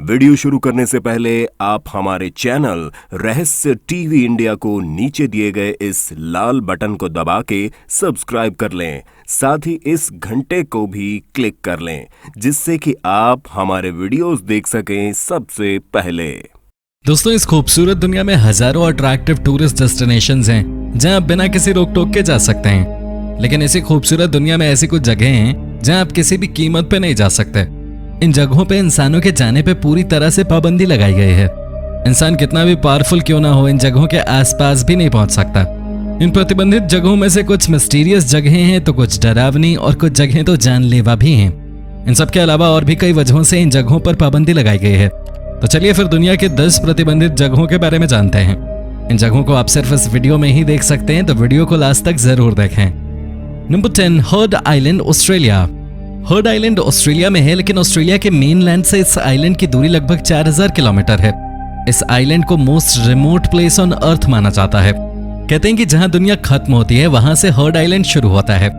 Video शुरू करने से पहले आप हमारे चैनल रहस्य टीवी इंडिया को नीचे दिए गए इस लाल बटन को दबा के सब्सक्राइब कर लें। साथ ही इस घंटे को भी क्लिक कर लें जिससे कि आप हमारे वीडियोस देख सकें सबसे पहले। दोस्तों, इस खूबसूरत दुनिया में हजारों अट्रैक्टिव टूरिस्ट डेस्टिनेशंस हैं जहां आप बिना किसी रोक टोक के जा सकते हैं। लेकिन ऐसी खूबसूरत दुनिया में ऐसी कुछ जगह हैं जहां आप किसी भी कीमत पे नहीं जा सकते। इन जगहों पे इंसानों के जाने पे पूरी तरह से पाबंदी लगाई गई है। इंसान कितना भी पावरफुल क्यों ना हो, इन जगहों के आसपास भी नहीं पहुंच सकता। इन प्रतिबंधित जगहों में से कुछ मिस्टीरियस जगहें हैं तो कुछ डरावनी और कुछ जगहें तो जानलेवा भी हैं। इन सब के अलावा और भी कई वजहों से इन जगहों पर पाबंदी लगाई गई है। तो चलिए फिर दुनिया के 10 प्रतिबंधित जगहों के बारे में जानते हैं। इन जगहों को आप सिर्फ इस वीडियो में ही देख सकते हैं, तो वीडियो को लास्ट तक जरूर देखें। Number 10, heard island, Australia. Heard island Australia में है, लेकिन ऑस्ट्रेलिया के मेनलैंड से इस आइलैंड की दूरी लगभग 4000 किलोमीटर है। इस आइलैंड को most remote place on earth माना जाता है। कहते हैं कि जहां दुनिया खत्म होती है वहां से हर्ड आइलैंड शुरू होता है।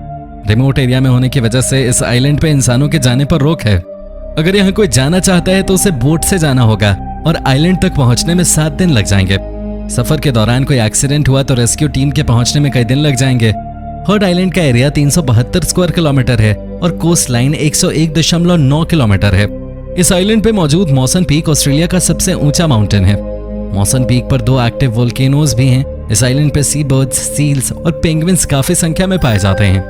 रिमोट एरिया में होने की वजह से इस आइलैंड पे इंसानों के जाने पर रोक है। अगर यहाँ कोई जाना चाहता है तो उसे बोट से जाना होगा और आइलैंड तक पहुंचने में 7 दिन लग जाएंगे। सफर के दौरान कोई एक्सीडेंट हुआ तो रेस्क्यू टीम के पहुंचने में कई दिन लग जाएंगे। हर्ड आइलैंड का एरिया 372 स्क्वायर किलोमीटर है और कोस्ट लाइन 101.9 किलोमीटर है। इस आइलैंड पे मौजूद मॉसन पीक ऑस्ट्रेलिया का सबसे ऊंचा माउंटेन है। मॉसन पीक पर 2 एक्टिव वोल्केनोज भी हैं। इस आइलैंड पे सी बर्ड्स, सील्स और पेंगुइन्स काफी संख्या में पाए जाते हैं।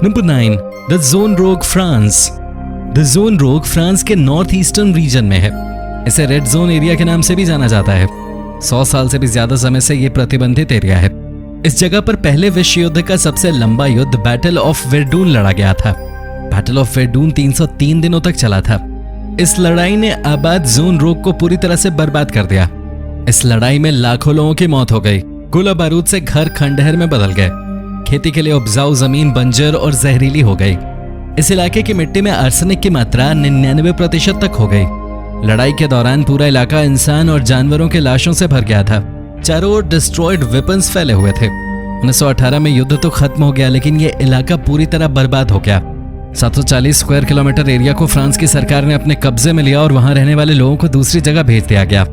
नंबर 9, द ज़ोन रोग, फ्रांस। द ज़ोन रोग फ्रांस के नॉर्थ ईस्टर्न रीजन में है। इसे रेड जोन एरिया के नाम से भी जाना जाता है। 100 साल से भी ज्यादा समय से ये प्रतिबंधित एरिया है। इस जगह पर पहले विश्व युद्ध का सबसे लंबा युद्ध बैटल ऑफ वेरडून लड़ा गया था। बैटल ऑफ वेरडून 303 दिनों तक चला था। इस लड़ाई ने आबाद ज़ोन रोग को पूरी तरह से बर्बाद कर दिया। इस लड़ाई में लाखों लोगों की मौत हो गई। गोला बारूद से घर खंडहर में बदल गए। खेती के लिए उपजाऊ जमीन बंजर और जहरीली हो गई। इस इलाके की मिट्टी में आर्सेनिक की मात्रा 99% तक हो गई। लड़ाई के दौरान पूरा इलाका इंसान और जानवरों के लाशों से भर गया था। चारों ओर डिस्ट्रॉयड वेपन्स फैले हुए थे। 1918 में युद्ध तो खत्म हो गया, लेकिन यह इलाका पूरी तरह बर्बाद हो गया। 740 स्क्वायर किलोमीटर एरिया को फ्रांस की सरकार ने अपने कब्जे में लिया और वहां रहने वाले लोगों को दूसरी जगह भेज दिया गया।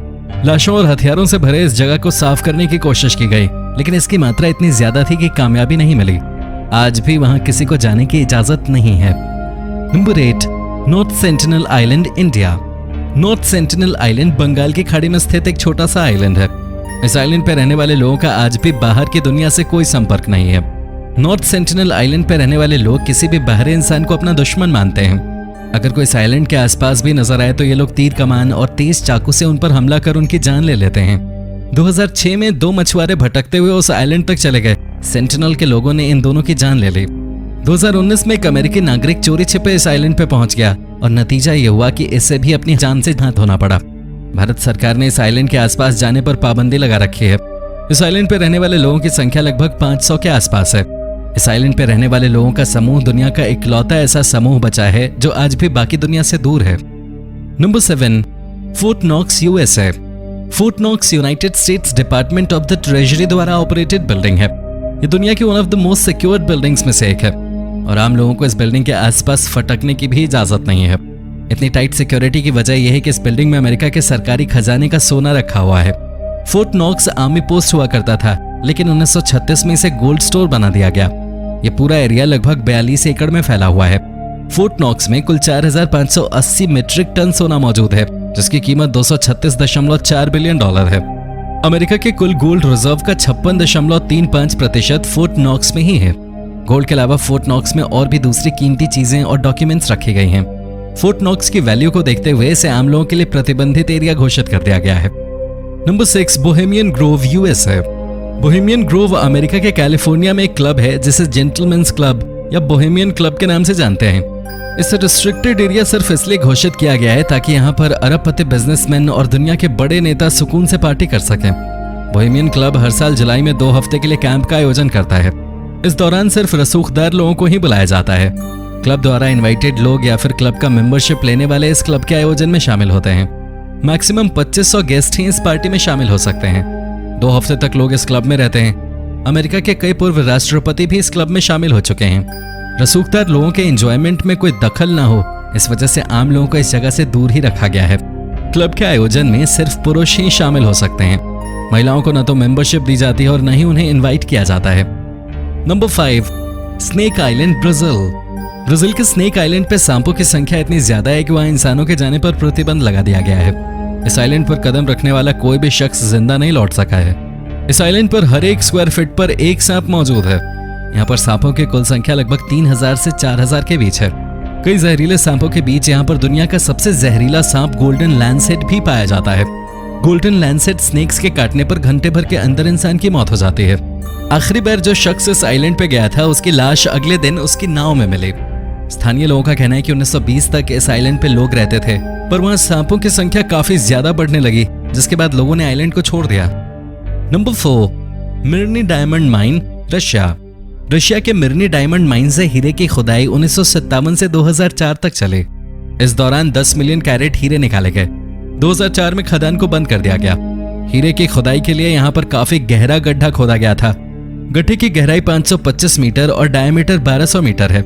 लाशों और हथियारों से भरे इस जगह को साफ करने की कोशिश की गई, लेकिन इसकी मात्रा इतनी ज्यादा थी कि कामयाबी नहीं मिली। आज भी वहां किसी को जाने की इजाजत नहीं है। Number 8, North Sentinel Island, India. North Sentinel Island Bengal की खाड़ी में स्थित एक छोटा सा आइलैंड है। इस आइलैंड पर रहने वाले लोगों का आज भी बाहर की दुनिया से कोई संपर्क नहीं है। नॉर्थ सेंटिनल आइलैंड पर रहने वाले लोग किसी भी बाहरी इंसान को अपना दुश्मन मानते हैं। अगर कोई इस आइलैंड के आसपास भी नजर आए तो ये लोग तीर कमान और तेज चाकू से उन पर हमला कर उनकी जान ले लेते हैं। 2006 में 2 मछुआरे भटकते हुए उस आइलैंड तक चले गए। सेंटिनल के लोगों ने इन दोनों की जान ले ली। 2019 में एक अमेरिकी नागरिक चोरी छिपे इस आइलैंड पे पहुंच गया और नतीजा ये हुआ कि इसे भी अपनी जान से हाथ धोना पड़ा। भारत सरकार ने इस आइलैंड के आसपास जाने पर पाबंदी लगा रखी है। इस आइलैंड पे रहने वाले लोगों की संख्या लगभग 500 के आसपास है। इस आइलैंड पे रहने वाले लोगों का समूह दुनिया का इकलौता ऐसा समूह बचा है जो आज भी बाकी दुनिया से दूर है। Number 7, Fort Knox, USA. Fort Knox United States Department of the Treasury द्वारा ऑपरेटेड बिल्डिंग है। ये दुनिया की one of the most secured buildings में से एक है और आम लोगों को इस बिल्डिंग के आसपास फटकने की भी इजाजत नहीं है। इतनी टाइट सिक्योरिटी की वजह यह है कि इस बिल्डिंग में अमेरिका के सरकारी खजाने का सोना रखा हुआ है। फोर्ट नॉक्स आर्मी पोस्ट हुआ करता था, लेकिन 1936 में इसे गोल्ड स्टोर बना दिया गया। ये पूरा एरिया लगभग 42 एकड़ में फैला हुआ है। फोर्ट नॉक्स में कुल 4580 मीट्रिक टन सोना मौजूद है, जिसकी कीमत $236.4 बिलियन है। अमेरिका के कुल गोल्ड रिजर्व का 56.35% फोर्ट नॉक्स में ही है। गोल्ड के अलावा फोर्ट नॉक्स में और भी दूसरी कीमती चीजें और डॉक्यूमेंट्स रखी गई हैं। फोर्ट नॉक्स की वैल्यू को देखते हुए इसे आम लोगों के लिए प्रतिबंधित एरिया घोषित कर दिया गया है। Number 6, Bohemian Grove, USA. Bohemian Grove America के कैलिफोर्निया में एक क्लब है जिसे जेंटलमैन्स क्लब या बोहेमियन क्लब के नाम से जानते हैं। इसे रिस्ट्रिक्टेड एरिया सिर्फ इसलिए घोषित किया गया है ताकि यहाँ पर अरबपति बिजनेसमैन और दुनिया के बड़े नेता सुकून से पार्टी कर सकें। बोहेमियन क्लब हर साल जुलाई में 2 हफ्ते के लिए कैंप का आयोजन करता है। इस दौरान सिर्फ रसूखदार लोगों को ही बुलाया जाता है। क्लब द्वारा इनवाइटेड लोग या फिर क्लब का मेंबरशिप लेने वाले इस क्लब के आयोजन में शामिल होते हैं। मैक्सिमम 2500 गेस्ट ही इस पार्टी में शामिल हो सकते हैं। 2 हफ्ते तक लोग इस क्लब में रहते हैं। अमेरिका के कई पूर्व राष्ट्रपति भी इस क्लब में शामिल हो चुके हैं। रसूखदार लोगों के एंजॉयमेंट में कोई दखल ना हो, इस वजह से आम लोगों को इस जगह से दूर ही रखा गया है। क्लब के आयोजन में सिर्फ पुरुष ही शामिल हो सकते हैं। महिलाओं को न तो मेंबरशिप दी जाती है और न ही उन्हें इनवाइट किया जाता है। Number 5, snake island, Brazil. Brazil के स्नेक आइलैंड पे सांपों की संख्या इतनी ज्यादा है कि वहां इंसानों के जाने पर प्रतिबंध लगा दिया गया है। इस आइलैंड पर कदम रखने वाला कोई भी शख्स जिंदा नहीं लौट सका है। इस आइलैंड पर हर 1 स्क्वायर फीट पर एक सांप मौजूद है। यहाँ पर सांपों की कुल संख्या लगभग 3000 से 4000 के बीच है। कई जहरीले सांपों के बीच यहाँ पर दुनिया का सबसे जहरीला सांप गोल्डन लैंसेट भी पाया जाता है। गोल्डन लैंसेट स्नेक्स के काटने पर घंटे भर के अंदर इंसान की मौत हो जाती है। आखिरी बार जो शख्स इस आइलैंड पे गया था उसकी लाश अगले दिन उसकी नाव में मिली। स्थानीय लोगों का कहना है कि 1920 तक इस आइलैंड पे लोग रहते थे, पर वहां सांपों की संख्या काफी ज्यादा बढ़ने लगी, जिसके बाद लोगों ने आइलैंड को छोड़ दिया। Number 4, Mirny diamond mine, Russia. Russia के मिर्नी डायमंड माइन से हीरे की खुदाई 1957 से 2004 तक चली। इस दौरान 10 मिलियन कैरेट हीरे निकाले गए। 2004 में खदान को बंद कर दिया गया। हीरे की खुदाई के लिए यहाँ पर काफी गहरा गड्ढा खोदा गया था। गड्ढे की गहराई 525 मीटर और डायमीटर 1200 मीटर है।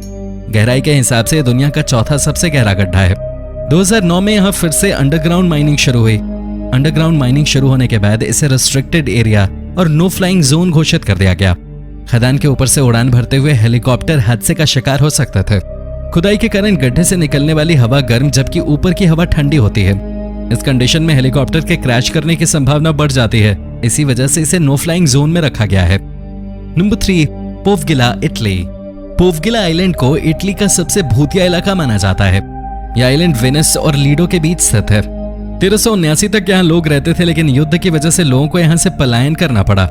गहराई के हिसाब से दुनिया का चौथा सबसे गहरा गड्ढा है। 2009 में यहाँ फिर से अंडरग्राउंड माइनिंग शुरू हुई। अंडरग्राउंड माइनिंग शुरू होने के बाद इसे रिस्ट्रिक्टेड एरिया और नो फ्लाइंग जोन घोषित कर दिया गया। खदान के ऊपर से उड़ान भरते हुए हेलीकॉप्टर हादसे का शिकार हो सकते थे। खुदाई के कारण गड्ढे से निकलने वाली हवा गर्म जबकि ऊपर की हवा ठंडी होती है। इस कंडीशन में हेलीकॉप्टर के क्रैश करने की संभावना बढ़ जाती है। इसी वजह से इसे नो फ्लाइंग जोन में रखा गया है। Number 3, Poveglia, Italy. Poveglia island को इटली का सबसे भूतिया इलाका माना जाता है। यह आइलैंड वेनिस और लीडो के बीच स्थित है। 1379 तक यहाँ लोग रहते थे, लेकिन युद्ध की वजह से लोगों को यहाँ से पलायन करना पड़ा।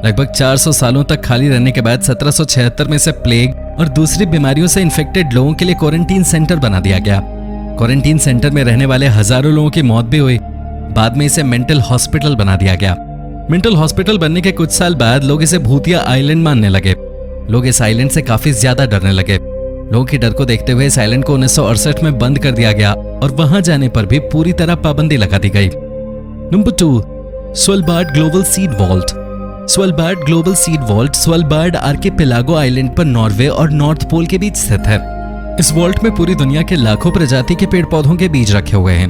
लगभग 400 सालों तक खाली रहने के बाद 1776 में इसे प्लेग और दूसरी बीमारियों से इन्फेक्टेड लोगों के लिए क्वारंटीन सेंटर बना दिया गया। क्वारंटीन सेंटर में रहने वाले हजारों लोगों की मौत भी हुई। बाद में इसे मेंटल हॉस्पिटल बना दिया गया। मेंटल हॉस्पिटल बनने के कुछ साल बाद लोग इसे भूतिया आइलैंड मानने लगे। लोग इस आइलैंड से काफी ज्यादा डरने लगे। लोगों की डर को देखते हुए इस आइलैंड को 1968 में बंद कर दिया गया और वहां जाने पर भी पूरी तरह पाबंदी लगा दी गई। Number 2, Svalbard global seed vault. Svalbard global seed vault Svalbard archipelago island पर नॉर्वे और नॉर्थ पोल के बीच स्थित है। इस वॉल्ट में पूरी दुनिया के लाखों प्रजाति के पेड़ पौधों के बीज रखे हुए हैं।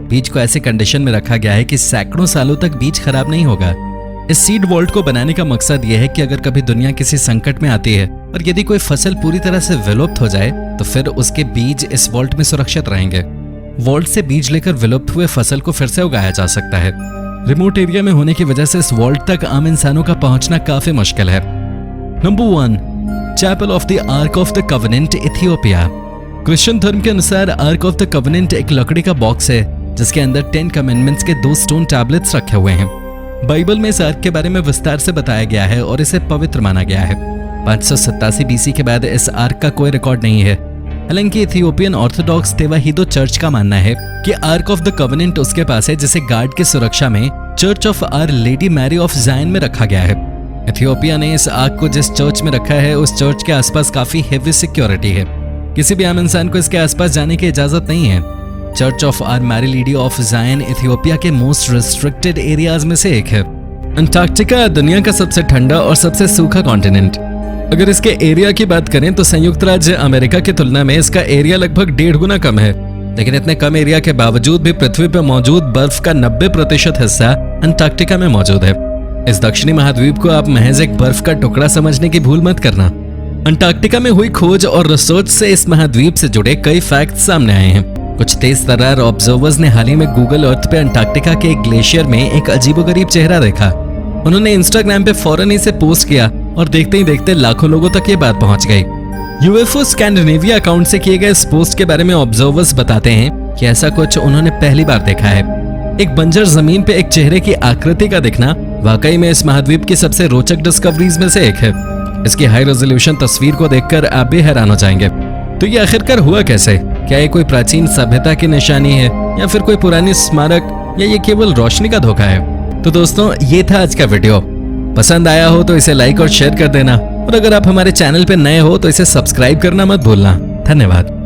बीज को ऐसे कंडीशन में रखा गया है कि सैकड़ों सालों तक बीज खराब नहीं होगा। इस सीड वॉल्ट को बनाने का मकसद यह है कि अगर कभी दुनिया किसी संकट में आती है और यदि कोई फसल पूरी तरह से विलुप्त हो जाए तो फिर उसके बीज इस वॉल्ट में सुरक्षित रहेंगे। वॉल्ट से बीज लेकर विलुप्त हुए फसल को फिर से उगाया जा सकता है। रिमोट एरिया में होने की वजह से इस वॉल्ट तक आम इंसानों का पहुंचना काफी मुश्किल है। Number 1, Chapel of the Ark of the Covenant, Ethiopia. Christian धर्म के अनुसार आर्क ऑफ द कवेनेंट एक लकड़ी का बॉक्स है जिसके अंदर 10 कमेंडमेंट्स के 2 स्टोन टैबलेट्स रखे हुए हैं। बाइबल में इस आर्क के बारे में विस्तार से बताया गया है और इसे पवित्र माना गया है। 587 BC के बाद इस आर्क का कोई रिकॉर्ड नहीं है। हालांकि इथियोपियन ऑर्थोडॉक्स तेवाहिदो चर्च का मानना है कि आर्क ऑफ द कवेनेंट उसके पास है, जिसे गार्ड की सुरक्षा में Church of Our Lady Mary of Zion में रखा गया है। इथियोपिया ने इस आर्क को जिस चर्च में रखा है उस चर्च के आसपास काफी हेवी सिक्योरिटी है। किसी भी आम इंसान को इसके आसपास जाने की इजाजत नहीं है। Church of Our Mary Lady of Zion Ethiopia के मोस्ट रिस्ट्रिक्टेड एरियाज में से एक है। अंटार्कटिका दुनिया का सबसे ठंडा और सबसे सूखा कॉन्टिनेंट। अगर इसके एरिया की बात करें तो संयुक्त राज्य अमेरिका की तुलना में इसका एरिया लगभग 1.5 गुना कम है, लेकिन इतने कम एरिया के बावजूद भी पृथ्वी पर मौजूद बर्फ का 90% हिस्सा अंटार्कटिका में मौजूद है। इस दक्षिणी महाद्वीप को आप महज एक बर्फ का टुकड़ा समझने की भूल मत करना। अंटार्कटिका में हुई खोज और रिसर्च से इस महाद्वीप से जुड़े कई फैक्ट्स सामने आए हैं। कुछ तेज तर्रार ऑब्जर्वर्स ने हाल ही में गूगल अर्थ पे अंटार्कटिका के एक ग्लेशियर में एक अजीबोगरीब चेहरा देखा। उन्होंने इंस्टाग्राम पे फौरन इसे पोस्ट किया और देखते ही देखते लाखों लोगों तक ये बात पहुंच गई। यूएफओ स्कैंडिनेविया अकाउंट से किए गए इस पोस्ट के बारे में ऑब्जर्वर्स बताते हैं कि ऐसा कुछ उन्होंने पहली बार देखा है। एक बंजर जमीन पे एक चेहरे की आकृति का दिखना वाकई में इस महाद्वीप की सबसे रोचक डिस्कवरीज में से एक है। इसकी हाई रेजोल्यूशन तस्वीर को देखकर आप भी हैरान हो जाएंगे। तो ये आखिरकार हुआ कैसे? क्या ये कोई प्राचीन सभ्यता की निशानी है या फिर कोई पुरानी स्मारक, या ये केवल रोशनी का धोखा है? तो दोस्तों, ये था आज का वीडियो। पसंद आया हो तो इसे लाइक और शेयर कर देना, और अगर आप हमारे चैनल पे नए हो तो इसे सब्सक्राइब करना मत भूलना। धन्यवाद।